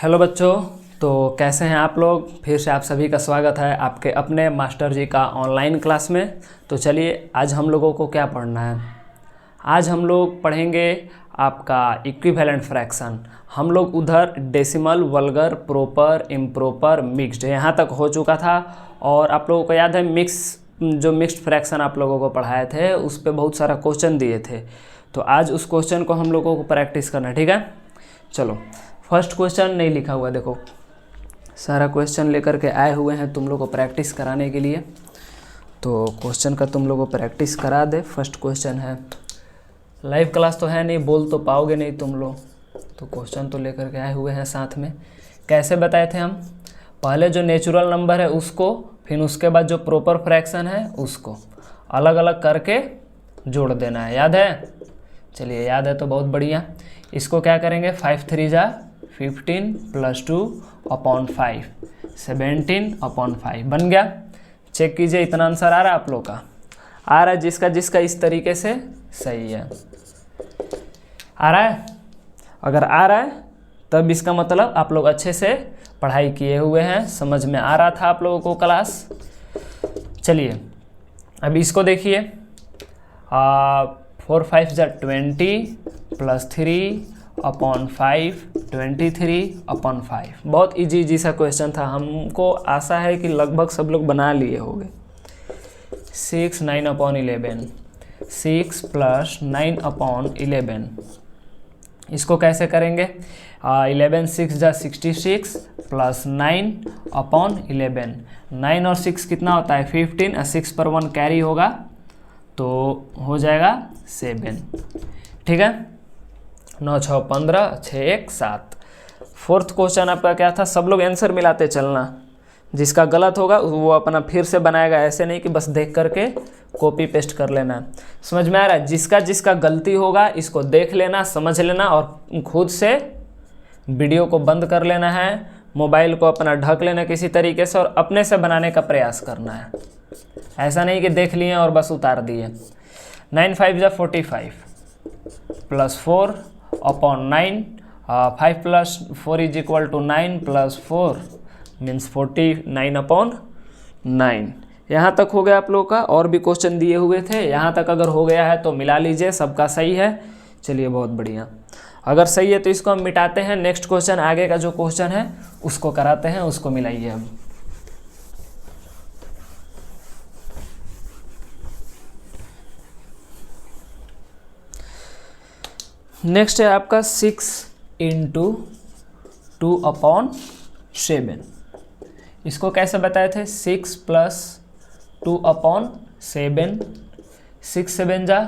Hello बच्चों। तो कैसे हैं आप लोग। फिर से आप सभी का स्वागत है आपके अपने मास्टर जी का ऑनलाइन क्लास में। तो चलिए आज हम लोगों को क्या पढ़ना है। आज हम लोग पढ़ेंगे आपका इक्विवेलेंट फ्रैक्शन। हम लोग उधर decimal, vulgar, proper, improper, mixed यहाँ तक हो चुका था। और आप लोगों को याद है मिक्स्ड फ्रैक्शन आप लोगों को पढ़ाए थे, उस पर बहुत सारा क्वेश्चन दिए थे। तो आज उस क्वेश्चन को हम लोगों को प्रैक्टिस करना है, ठीक है। चलो फर्स्ट क्वेश्चन नहीं लिखा हुआ, देखो सारा क्वेश्चन लेकर के आए हुए हैं तुम लोग को प्रैक्टिस कराने के लिए। तो क्वेश्चन का तुम लोग को प्रैक्टिस करा दे। फर्स्ट क्वेश्चन है, लाइव क्लास तो है नहीं, बोल तो पाओगे नहीं तुम लोग, तो क्वेश्चन तो लेकर के आए हुए हैं साथ में। कैसे बताए थे हम, पहले जो नेचुरल नंबर है उसको, फिर उसके बाद जो प्रॉपर फ्रैक्शन है उसको अलग अलग करके जोड़ देना है, याद है। चलिए याद है तो बहुत बढ़िया। इसको क्या करेंगे, 5 3 जा 15 + 2 अपॉन 5 17/5 बन गया। चेक कीजिए इतना आंसर आ रहा है आप लोग का, आ रहा है जिसका जिसका इस तरीके से सही है। आ रहा है, अगर आ रहा है तब इसका मतलब आप लोग अच्छे से पढ़ाई किए हुए हैं, समझ में आ रहा था आप लोगों को क्लास। चलिए अब इसको देखिए, 4 5 जा 20 + 3 अपॉन 5 23/5। बहुत इजी सा क्वेश्चन था, हमको आशा है कि लगभग सब लोग बना लिए होंगे। 6 9/11 6 + 9/11 इसको कैसे करेंगे। 11 6 जा 66 + 9/11। 9 और 6 कितना होता है 15, और 6 पर 1 कैरी होगा तो हो जाएगा 7, ठीक है। 9 6 15 6 1 7। फोर्थ क्वेश्चन आपका क्या था, सब लोग आंसर मिलाते चलना, जिसका गलत होगा वो अपना फिर से बनाएगा, ऐसे नहीं कि बस देख करके कॉपी पेस्ट कर लेना। समझ में आ रहा है, जिसका जिसका गलती होगा इसको देख लेना, समझ लेना और खुद से वीडियो को बंद कर लेना है, मोबाइल को अपना ढक लेना किसी तरीके से और अपने से बनाने का प्रयास करना है। ऐसा नहीं कि देख लिए और बस उतार दिए। 9 5 जा 45 + 4 अपॉन 9, 5 + 4 = 9 + 4 मीन्स 49/9। यहाँ तक हो गया आप लोग का, और भी क्वेश्चन दिए हुए थे, यहाँ तक अगर हो गया है तो मिला लीजिए, सबका सही है। चलिए बहुत बढ़िया, अगर सही है तो इसको हम मिटाते हैं। नेक्स्ट क्वेश्चन, आगे का जो क्वेश्चन है उसको कराते हैं, उसको मिलाइए हम। नेक्स्ट है आपका 6 × 2/7। इसको कैसे बताए थे, 6 + 2/7 6 7 जा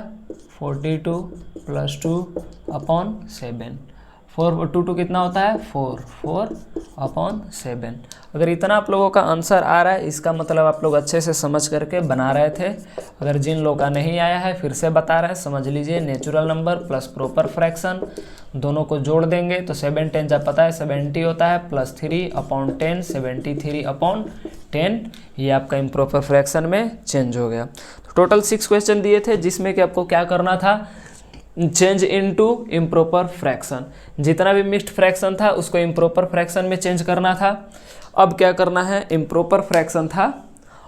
42 + 2/7 4 2 2 कितना होता है 4 4/7। अगर इतना आप लोगों का आंसर आ रहा है इसका मतलब आप लोग अच्छे से समझ करके बना रहे थे। अगर जिन लोगों का नहीं आया है फिर से बता रहे हैं, समझ लीजिए। Natural number plus proper fraction दोनों को जोड़ देंगे तो 7 10 जा पता है 70 होता है, +3/10 73/10, ये आपका इम्प्रॉपर फ्रैक्शन में चेंज हो गया। तो टोटल 6 क्वेश्चन दिए थे जिसमें कि आपको क्या करना था, चेंज इनटू इम्प्रॉपर फ्रैक्शन। जितना भी मिक्स्ड फ्रैक्शन था उसको इम्प्रॉपर फ्रैक्शन में चेंज करना था। अब क्या करना है, इम्प्रॉपर फ्रैक्शन था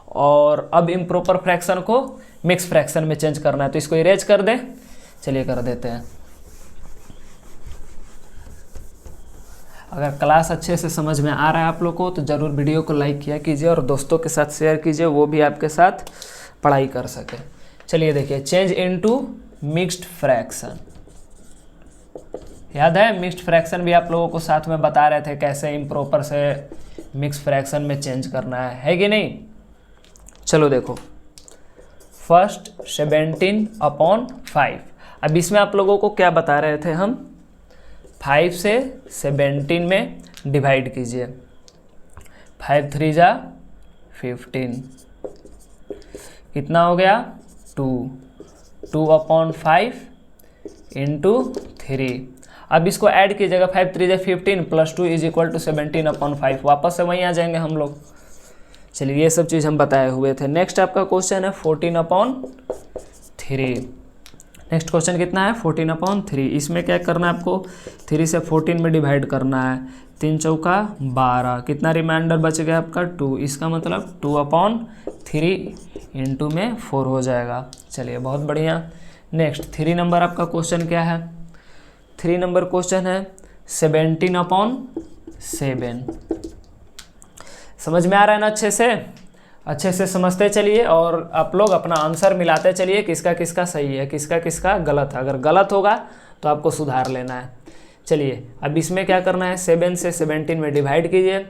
और अब इम्प्रॉपर फ्रैक्शन को मिक्स फ्रैक्शन में चेंज करना है, तो इसको इरेज कर दे। चलिए कर देते हैं। अगर क्लास अच्छे से समझ में आ रहा है आप लोग को तो ज़रूर वीडियो को लाइक किया कीजिए और दोस्तों के साथ शेयर कीजिए, वो भी आपके साथ पढ़ाई कर सके। चलिए देखिए, चेंज इनटू मिक्स्ड फ्रैक्शन, याद है मिक्स्ड फ्रैक्शन भी आप लोगों को साथ में बता रहे थे कैसे इम्प्रॉपर से मिक्स फ्रैक्शन में चेंज करना है कि नहीं। चलो देखो, फर्स्ट 17/5। अब इसमें आप लोगों को क्या बता रहे थे हम, 5 से 17 में डिवाइड कीजिए। 5 3 जा 15 कितना हो गया 2 2/5 × 3। अब इसको ऐड कीजिएगा, 5 3 जा 15 + 2 = 17/5। वापस से वहीं आ जाएंगे हम लोग। चलिए ये सब चीज़ हम बताए हुए थे। नेक्स्ट आपका क्वेश्चन है 14/3। नेक्स्ट क्वेश्चन कितना है 14/3। इसमें क्या करना है आपको 3 से 14 में डिवाइड करना है। 3 चौका 12, कितना रिमाइंडर बच गया आपका 2, इसका मतलब 2/3 इंटू में 4 हो जाएगा। चलिए बहुत बढ़िया। नेक्स्ट 3 नंबर आपका क्वेश्चन क्या है, 3 नंबर क्वेश्चन है 17/7। समझ में आ रहा है ना अच्छे से समझते चलिए और आप लोग अपना आंसर मिलाते चलिए, किसका किसका सही है किसका किसका गलत है। अगर गलत होगा तो आपको सुधार लेना है। चलिए अब इसमें क्या करना है, 7 से 17 में डिवाइड कीजिए।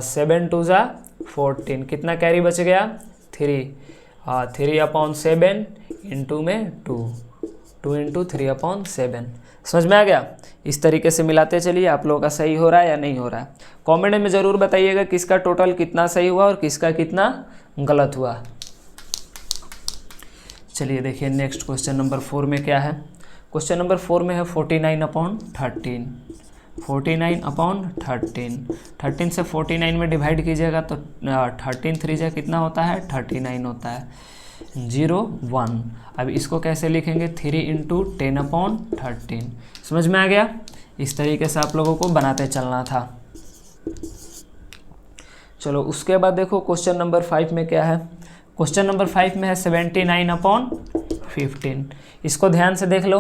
7 2 जा 14, कितना कैरी बच गया 3, 3/7 इंटू में 2 इंटू 3/7। समझ में आ गया। इस तरीके से मिलाते चलिए, आप लोगों का सही हो रहा है या नहीं हो रहा है। कमेंट में ज़रूर बताइएगा किसका टोटल कितना सही हुआ और किसका कितना गलत हुआ। चलिए देखिए नेक्स्ट क्वेश्चन नंबर 4 में क्या है। क्वेश्चन नंबर 4 में है 49/13। 49/13, 13 से 49 में डिवाइड कीजिएगा तो 13 3 जा कितना होता है 39 होता है, 0 1। अब इसको कैसे लिखेंगे 3 इंटू 10/13। समझ में आ गया। इस तरीके से आप लोगों को बनाते चलना था। चलो उसके बाद देखो क्वेश्चन नंबर 5 में क्या है। क्वेश्चन नंबर 5 में है 79/15। इसको ध्यान से देख लो।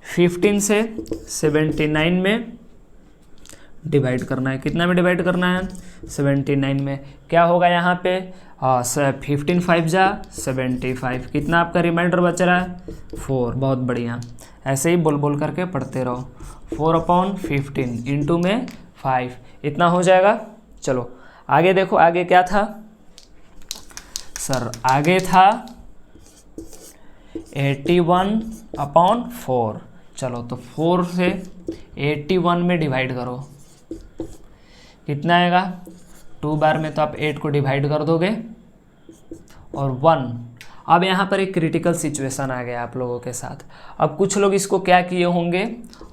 15 से 79 में डिवाइड करना है। कितना में डिवाइड करना है 79 में। क्या होगा यहाँ पे 15 5 जा 75, कितना आपका रिमाइंडर बच रहा है 4। बहुत बढ़िया, ऐसे ही बोल बोल करके पढ़ते रहो। 4/15 इंटू में 5 इतना हो जाएगा। चलो आगे देखो, आगे क्या था सर, आगे था 81/4। चलो तो 4 से 81 में डिवाइड करो, कितना आएगा 2 बार में तो आप 8 को डिवाइड कर दोगे और 1। अब यहाँ पर एक क्रिटिकल सिचुएशन आ गया आप लोगों के साथ। अब कुछ लोग इसको क्या किए होंगे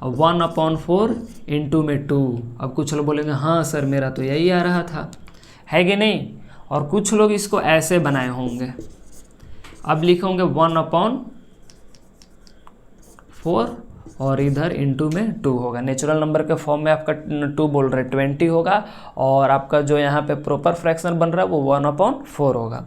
1/4 इंटू में 2। अब कुछ लोग बोलेंगे हाँ सर मेरा तो यही आ रहा था, है कि नहीं। और कुछ लोग इसको ऐसे बनाए होंगे। अब लिखोगे 1/4 और इधर इंटू में 2 होगा। नेचुरल नंबर के फॉर्म में आपका 2 बोल रहे 20 होगा और आपका जो यहाँ पे प्रॉपर फ्रैक्शन बन रहा है वो 1/4 होगा।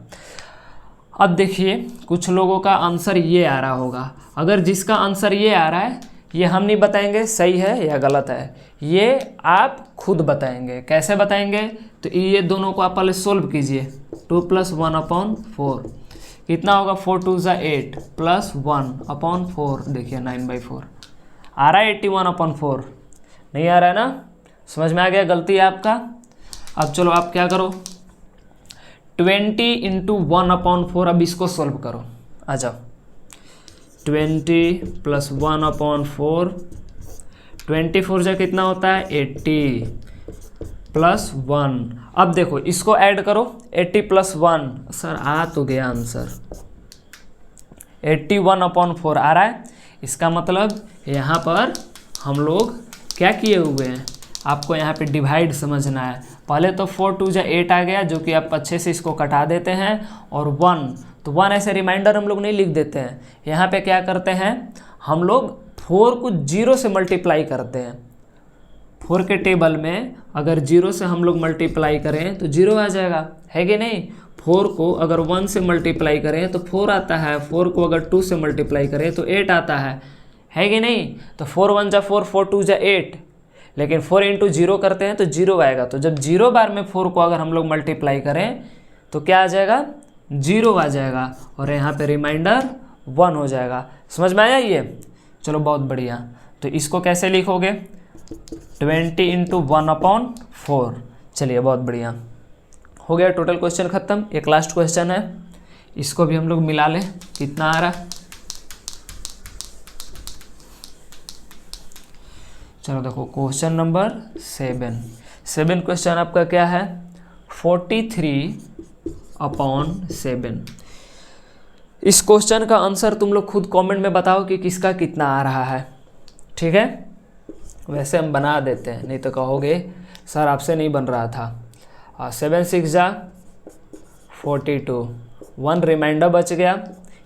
अब देखिए कुछ लोगों का आंसर ये आ रहा होगा। अगर जिसका आंसर ये आ रहा है ये हम नहीं बताएंगे सही है या गलत है, ये आप खुद बताएंगे। कैसे बताएंगे, तो ये दोनों को आप पहले सोल्व कीजिए। 2 + 1/4 कितना होगा 4 2 जा 8 प्लस 1/4 देखिए 9/4 आ रहा है 81/4 नहीं आ रहा है ना। समझ में आ गया, गलती है आपका। अब चलो आप क्या करो 20 इंटू 1/4। अब इसको सोल्व करो, आ जाओ। 20 + 1/4, 24 जा कितना होता है 80 प्लस 1। अब देखो इसको ऐड करो 80 + 1 सर आ तो गया आंसर 81/4 आ रहा है। इसका मतलब यहाँ पर हम लोग क्या किए हुए हैं, आपको यहाँ पे डिवाइड समझना है। पहले तो 4 2 जा 8 आ गया जो कि आप अच्छे से इसको कटा देते हैं और 1 तो 1 ऐसे रिमाइंडर हम लोग नहीं लिख देते हैं। यहाँ पे क्या करते हैं हम लोग 4 को 0 से मल्टीप्लाई करते हैं। 4 के टेबल में अगर 0 से हम लोग मल्टीप्लाई करें तो 0 आ जाएगा, है कि नहीं। 4 को अगर 1 से मल्टीप्लाई करें तो 4 आता है, 4 को अगर 2 से मल्टीप्लाई करें तो 8 आता है कि नहीं। तो 4 1 जा 4, 4 2 जा 8, लेकिन 4 इंटू 0 करते हैं तो 0 आएगा। तो जब 0 बार में 4 को अगर हम लोग मल्टीप्लाई करें तो क्या आ जाएगा 0 आ जाएगा और यहाँ पे रिमाइंडर 1 हो जाएगा। समझ में आया ये। चलो बहुत बढ़िया। तो इसको कैसे लिखोगे 20 इंटू 1/4। चलिए बहुत बढ़िया हो गया, टोटल क्वेश्चन खत्म। एक लास्ट क्वेश्चन है, इसको भी हम लोग मिला लें कितना आ रहा है। चलो देखो क्वेश्चन नंबर 7 क्वेश्चन आपका क्या है 43/7। इस क्वेश्चन का आंसर तुम लोग खुद कमेंट में बताओ कि किसका कितना आ रहा है, ठीक है। वैसे हम बना देते हैं, नहीं तो कहोगे सर आपसे नहीं बन रहा था। 7 6 जा 42, 1 रिमाइंडर बच गया,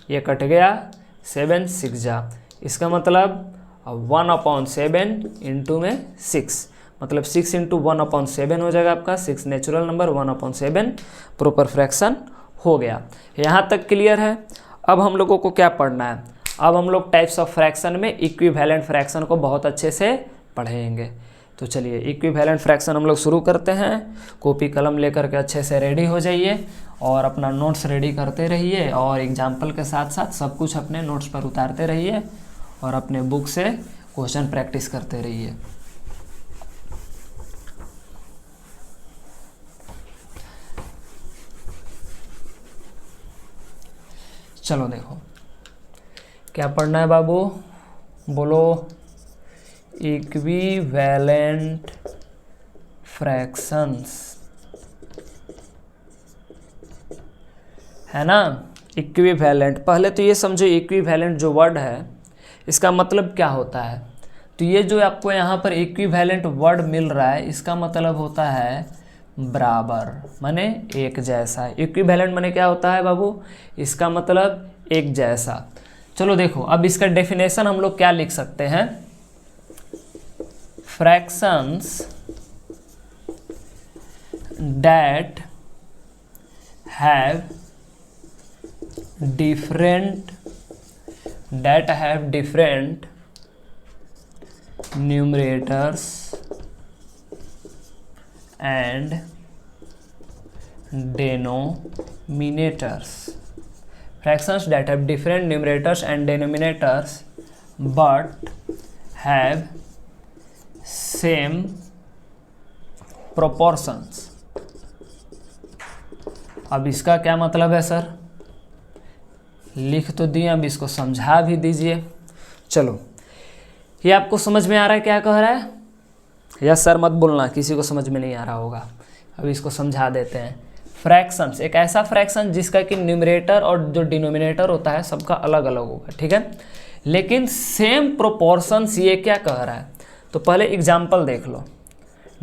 ये कट गया 7 6 जा, इसका मतलब 1/7 इंटू में 6, मतलब 6 इंटू 1/7 हो जाएगा आपका, 6 नेचुरल नंबर, 1/7 प्रॉपर फ्रैक्शन हो गया। यहाँ तक क्लियर है। अब हम लोगों को क्या पढ़ना है, अब हम लोग टाइप्स ऑफ फ्रैक्शन में इक्विवेलेंट फ्रैक्शन को बहुत अच्छे से पढ़ेंगे। तो चलिए इक्विवेलेंट फ्रैक्शन हम लोग शुरू करते हैं। कॉपी कलम लेकर के अच्छे से रेडी हो जाइए और अपना नोट्स रेडी करते रहिए और एग्जाम्पल के साथ साथ सब कुछ अपने नोट्स पर उतारते रहिए और अपने बुक से क्वेश्चन प्रैक्टिस करते रहिए। चलो देखो क्या पढ़ना है बाबू, बोलो। इक्विवेलेंट फ्रैक्शंस, है ना। इक्विवेलेंट, पहले तो ये समझो इक्विवेलेंट जो वर्ड है इसका मतलब क्या होता है। तो ये जो आपको यहाँ पर इक्विवेलेंट वर्ड मिल रहा है इसका मतलब होता है बराबर, माने एक जैसा। इक्विवेलेंट माने क्या होता है बाबू, इसका मतलब एक जैसा। चलो देखो अब इसका डेफिनेशन हम लोग क्या लिख सकते हैं, fractions that have different numerators and denominators. Fractions that have different numerators and denominators but have same proportions. अब इसका क्या मतलब है सर, लिख तो दिए, अब इसको समझा भी दीजिए। चलो ये आपको समझ में आ रहा है क्या कह रहा है, या सर मत बोलना किसी को समझ में नहीं आ रहा होगा। अब इसको समझा देते हैं। फ्रैक्शंस, एक ऐसा फ्रैक्शन जिसका कि न्यूमरेटर और जो डिनोमिनेटर होता है सबका अलग अलग होगा, ठीक है, लेकिन सेम प्रोपोर्शंस। ये क्या कह रहा है, तो पहले एग्जाम्पल देख लो।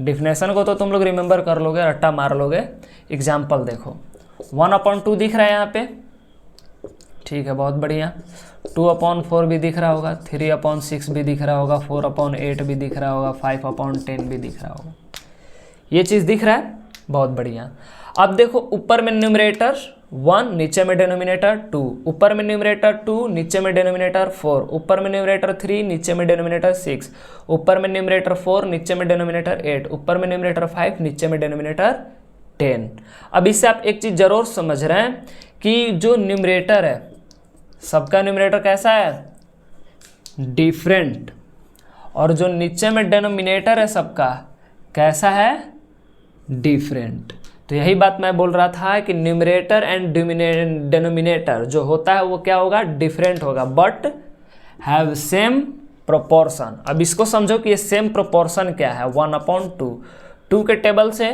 डिफिनेशन को तो तुम लोग रिमेंबर कर लोगे, रट्टा मार लोगे। एग्जाम्पल देखो, 1/2 दिख रहा है यहाँ पे, ठीक है, बहुत बढ़िया। 2/4 भी दिख रहा होगा, 3/6 भी दिख रहा होगा, 4/8 भी दिख रहा होगा, 5/10 भी दिख रहा होगा। ये चीज़ दिख रहा है, बहुत बढ़िया। अब देखो ऊपर में न्यूमरेटर 1, नीचे में डिनोमिनेटर 2, ऊपर में न्यूमरेटर 2, नीचे में डिनोमिनेटर 4, ऊपर में न्यूमरेटर 3, नीचे में डिनोमिनेटर 6, ऊपर में न्यूमरेटर 4, नीचे में डिनोमिनेटर 8, ऊपर में न्यूमरेटर 5, नीचे में डिनोमिनेटर 10। अब इससे आप एक चीज़ जरूर समझ रहे हैं कि जो न्यूमरेटर है सबका न्यूमरेटर कैसा है, डिफरेंट, और जो नीचे में डिनोमिनेटर है सबका कैसा है, डिफरेंट। तो यही बात मैं बोल रहा था कि न्यूमरेटर एंड डिनोमिनेटर जो होता है वो क्या होगा, डिफरेंट होगा, बट हैव सेम प्रोपोर्शन। अब इसको समझो कि ये सेम प्रोपोर्शन क्या है, 1/2। 2 के टेबल से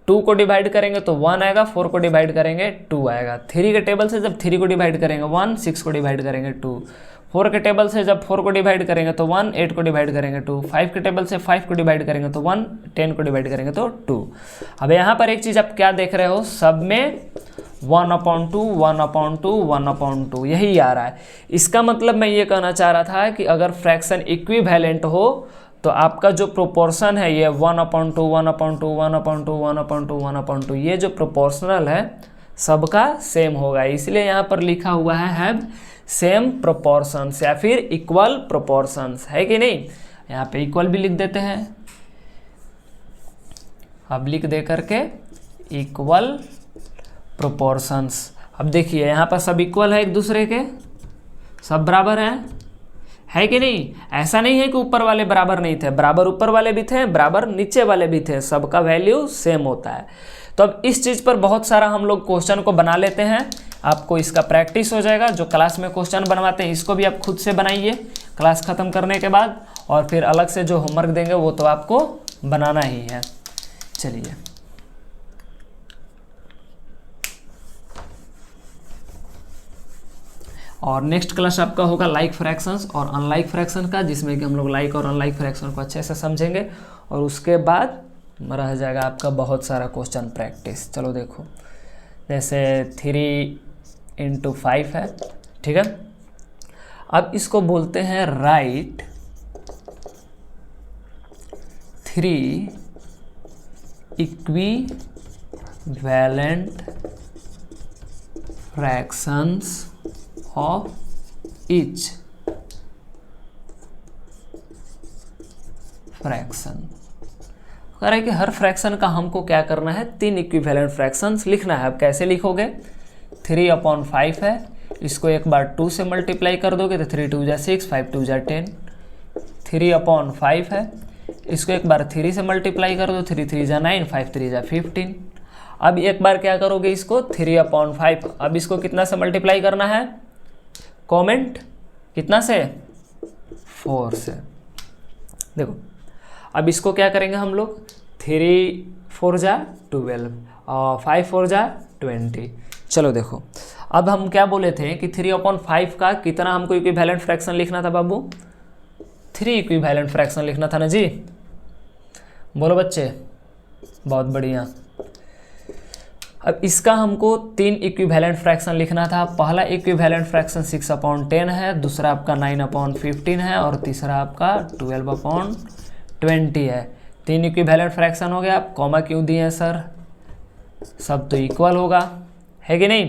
2 को डिवाइड करेंगे तो 1 आएगा, 4 को डिवाइड करेंगे 2 आएगा। 3 के टेबल से जब 3 को डिवाइड करेंगे 1, 6 को डिवाइड करेंगे 2, 4 के टेबल से जब 4 को डिवाइड करेंगे तो 1, 8 को डिवाइड करेंगे 2, 5 के टेबल से 5 को डिवाइड करेंगे तो 1, 10 को डिवाइड करेंगे तो 2। अब यहाँ पर एक चीज़ आप क्या देख रहे हो, सब में 1/2 1/2 1/2 यही आ रहा है। इसका मतलब मैं ये कहना चाह रहा था कि अगर फ्रैक्शन इक्विवेलेंट हो तो आपका जो प्रोपोर्शन है ये 1/2 1/2 1/2 1/2 1/2, ये जो प्रोपोर्शनल है सबका सेम होगा। इसलिए यहाँ पर लिखा हुआ है हैव सेम प्रोपोर्शंस या फिर इक्वल प्रोपोर्शंस, है कि नहीं। यहाँ पे इक्वल भी लिख देते हैं, अब लिख दे करके इक्वल प्रोपोर्शंस। अब देखिए यहाँ पर सब इक्वल है एक दूसरे के, सब बराबर हैं, है कि नहीं। ऐसा नहीं है कि ऊपर वाले बराबर नहीं थे, बराबर ऊपर वाले भी थे, बराबर नीचे वाले भी थे, सबका वैल्यू सेम होता है। तो अब इस चीज़ पर बहुत सारा हम लोग क्वेश्चन को बना लेते हैं, आपको इसका प्रैक्टिस हो जाएगा। जो क्लास में क्वेश्चन बनवाते हैं इसको भी आप खुद से बनाइए क्लास ख़त्म करने के बाद, और फिर अलग से जो होमवर्क देंगे वो तो आपको बनाना ही है। चलिए और नेक्स्ट क्लास आपका होगा लाइक फ्रैक्शंस और अनलाइक फ्रैक्शन का, जिसमें कि हम लोग लाइक और अनलाइक फ्रैक्शन को अच्छे से समझेंगे, और उसके बाद रह जाएगा आपका बहुत सारा क्वेश्चन प्रैक्टिस। चलो देखो, जैसे 3 × 5 है, ठीक है, अब इसको बोलते हैं right 3 equivalent fractions of each fraction. कह रहा है कि हर फ्रैक्शन का हमको क्या करना है, 3 इक्विवेलेंट फ्रैक्शंस लिखना है। अब कैसे लिखोगे, 3/5 है, इसको एक बार 2 से मल्टीप्लाई कर दोगे तो 3 2 जा 6, 5 2 जा 10। 3/5 है, इसको एक बार 3 से मल्टीप्लाई कर दो, 3 3 जा 9, 5 3 जा 15। अब एक बार क्या करोगे इसको 3/5, अब इसको कितना से मल्टीप्लाई करना है, कमेंट कितना से, 4 से। देखो अब इसको क्या करेंगे हम लोग, 3 4 जा 12 और 5 4 जा 20। चलो देखो अब हम क्या बोले थे कि 3/5 का कितना हमको इक्विवेलेंट फ्रैक्शन लिखना था बाबू, 3 इक्विवेलेंट फ्रैक्शन लिखना था ना जी, बोलो बच्चे, बहुत बढ़िया। अब इसका हमको 3 इक्विवेलेंट फ्रैक्शन लिखना था। पहला इक्विवेलेंट फ्रैक्शन 6/10 है, दूसरा आपका 9/15 है और तीसरा आपका 12/20 है। 3 इक्विवेलेंट फ्रैक्शन हो गया। आप कॉमा क्यों दिए हैं सर, सब तो इक्वल होगा, है कि नहीं।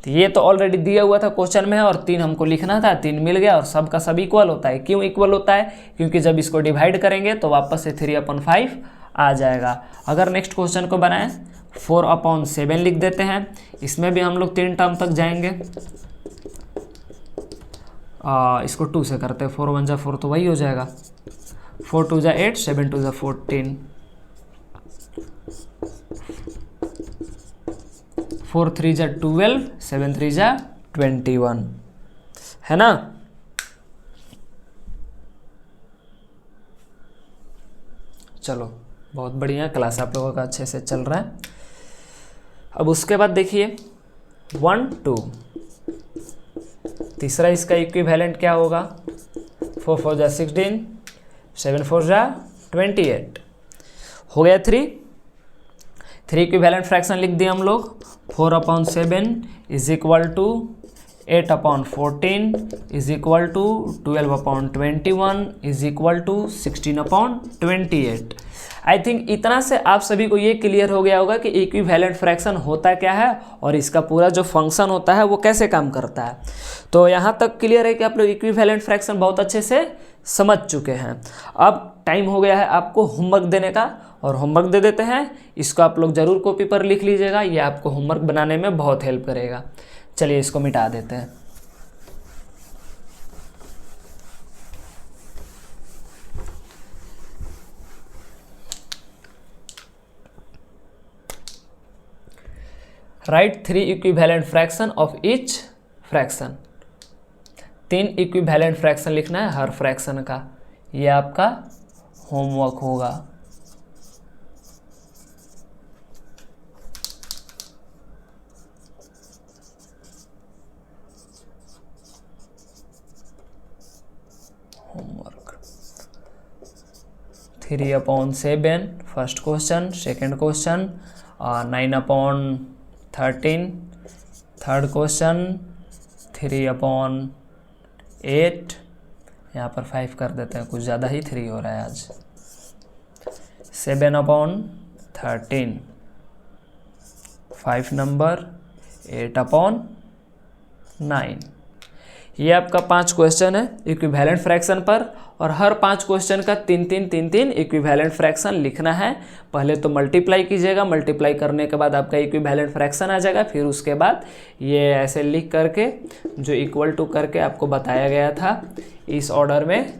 तो ये तो ऑलरेडी दिया हुआ था क्वेश्चन में और 3 हमको लिखना था, 3 मिल गया और सब का सब इक्वल होता है। क्यों इक्वल होता है, क्योंकि जब इसको डिवाइड करेंगे तो वापस से 3/5 आ जाएगा। अगर नेक्स्ट क्वेश्चन को बनाएं 4/7 लिख देते हैं, इसमें भी हम लोग 3 टर्म तक जाएंगे। इसको 2 से करते हैं, 4 1 जा 4 तो वही हो जाएगा, 4 2 जा 8, 7 2 जा 14, 4 3 जा 12, 7 3 जा 21, है ना। चलो बहुत बढ़िया, क्लास आप लोगों का अच्छे से चल रहा है। अब उसके बाद देखिए 1 2, तीसरा इसका इक्विवेलेंट क्या होगा, 4 4 जा 16, 7 4 जा 28, हो गया 3 इक्विवेलेंट फ्रैक्शन लिख दिए हम लोग। 4/7 is equal to 8/14 is equal to 12/21 is equal to 16/28। I think इतना से आप सभी को ये क्लियर हो गया होगा कि इक्विवेलेंट फ्रैक्शन होता क्या है और इसका पूरा जो फंक्शन होता है वो कैसे काम करता है। तो यहाँ तक क्लियर है कि आप लोग इक्विवेलेंट फ्रैक्शन बहुत अच्छे से समझ चुके हैं। अब टाइम हो गया है आपको होमवर्क देने का, और होमवर्क दे देते हैं। इसको आप लोग ज़रूर कॉपी पर लिख लीजिएगा, ये आपको होमवर्क बनाने में बहुत हेल्प करेगा। चलिए इसको मिटा देते हैं। Right 3 equivalent fraction of each fraction. 3 equivalent fraction लिखना है हर फ्रैक्शन का, ये आपका होमवर्क होगा। Homework 3/7 first question, second question 9/13 third question, 3/8, यहाँ पर 5 कर देते हैं, कुछ ज़्यादा ही 3 हो रहा है आज। 7/13 5 नंबर, 8/9। ये आपका 5 क्वेश्चन है इक्विवेलेंट फ्रैक्शन पर, और हर 5 क्वेश्चन का 3 इक्विवेलेंट फ्रैक्शन लिखना है। पहले तो मल्टीप्लाई कीजिएगा, मल्टीप्लाई करने के बाद आपका इक्विवेलेंट फ्रैक्शन आ जाएगा। फिर उसके बाद ये ऐसे लिख करके जो इक्वल टू करके आपको बताया गया था, इस ऑर्डर में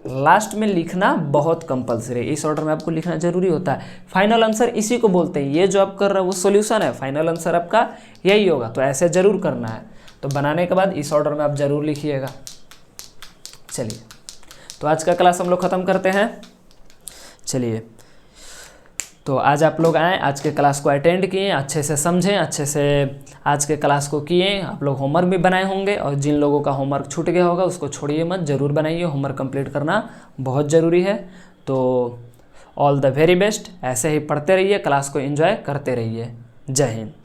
लास्ट में लिखना बहुत कंपलसरी है। इस ऑर्डर में आपको लिखना जरूरी होता है। फाइनल आंसर इसी को बोलते हैं, ये जो आप कर रहे हो वो सोल्यूशन है, फाइनल आंसर आपका यही होगा। तो ऐसे ज़रूर करना है। तो बनाने के बाद इस ऑर्डर में आप ज़रूर लिखिएगा। चलिए तो आज का क्लास हम लोग ख़त्म करते हैं। चलिए तो आज आप लोग आए, आज के क्लास को अटेंड किए, अच्छे से समझें, अच्छे से आज के क्लास को किए। आप लोग होमवर्क भी बनाए होंगे, और जिन लोगों का होमवर्क छूट गया होगा उसको छोड़िए मत, ज़रूर बनाइए। होमवर्क कंप्लीट करना बहुत ज़रूरी है। तो ऑल द वेरी बेस्ट। ऐसे ही पढ़ते रहिए, क्लास को एंजॉय करते रहिए। जय हिंद।